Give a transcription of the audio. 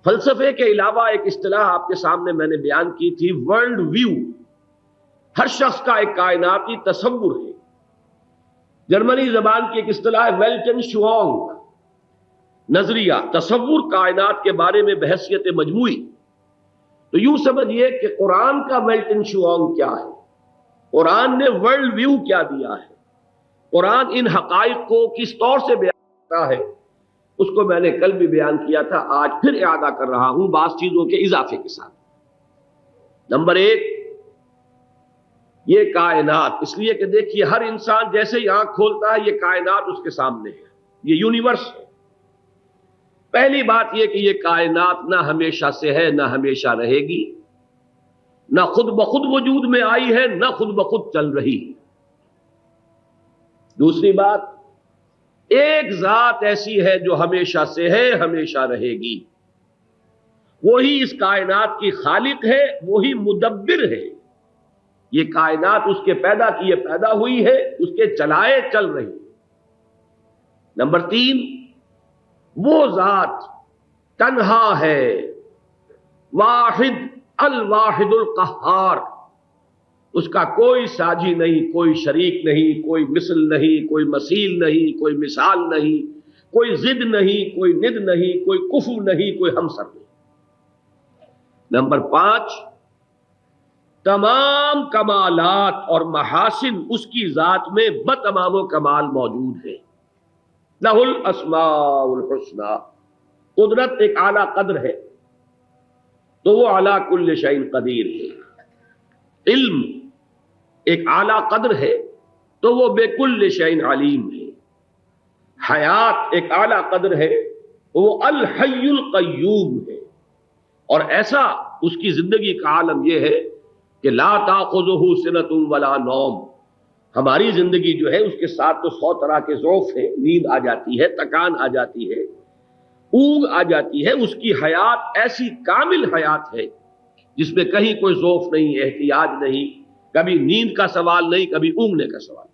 فلسفے کے علاوہ ایک اصطلاح آپ کے سامنے میں نے بیان کی تھی، ورلڈ ویو۔ ہر شخص کا ایک کائناتی تصور ہے۔ جرمنی زبان کی ایک اصطلاح ہے ویلٹن شوانگ، نظریہ، تصور کائنات کے بارے میں بحثیت مجموعی۔ تو یوں سمجھیے کہ قرآن کا ویلٹن شوانگ کیا ہے، قرآن نے ورلڈ ویو کیا دیا ہے، قرآن ان حقائق کو کس طور سے بیان کرتا ہے، اس کو میں نے کل بھی بیان کیا تھا، آج پھر اعادہ کر رہا ہوں بعض چیزوں کے اضافے کے ساتھ۔ نمبر ایک، یہ کائنات، اس لیے کہ دیکھیے ہر انسان جیسے ہی آنکھ کھولتا ہے یہ کائنات اس کے سامنے ہے، یہ یونیورس ہے۔ پہلی بات یہ کہ یہ کائنات نہ ہمیشہ سے ہے نہ ہمیشہ رہے گی، نہ خود بخود وجود میں آئی ہے نہ خود بخود چل رہی ہے۔ دوسری بات، ایک ذات ایسی ہے جو ہمیشہ سے ہے ہمیشہ رہے گی، وہی اس کائنات کی خالق ہے، وہی مدبر ہے۔ یہ کائنات اس کے پیدا کیے پیدا ہوئی ہے، اس کے چلائے چل رہی ہے۔ نمبر تین، وہ ذات تنہا ہے، واحد، الواحد القہار، اس کا کوئی ساجی نہیں، کوئی شریک نہیں، کوئی مثل نہیں، کوئی مثیل نہیں، کوئی مثال نہیں، کوئی ضد نہیں، کوئی ند نہیں، کوئی کفو نہیں، کوئی ہمسر نہیں۔ نمبر پانچ، تمام کمالات اور محاسن اس کی ذات میں بتمام و کمال موجود ہے۔ لہ الاسماء الحسنی، قدرت ایک اعلیٰ قدر ہے تو وہ علی کل شیء قدیر ہے، علم ایک اعلیٰ قدر ہے تو وہ بے کل شیء علیم ہے، حیات ایک اعلیٰ قدر ہے تو وہ الحی القیوم ہے، اور ایسا اس کی زندگی کا عالم یہ ہے کہ لا تاخذہ سنۃ ولا نوم۔ ہماری زندگی جو ہے اس کے ساتھ تو 100 طرح کے ذوف ہیں، نیند آ جاتی ہے، تکان آ جاتی ہے، اونگ آ جاتی ہے، اس کی حیات ایسی کامل حیات ہے جس میں کہیں کوئی ذوف نہیں، احتیاج نہیں، کبھی نیند کا سوال نہیں، کبھی اونگنے کا سوال۔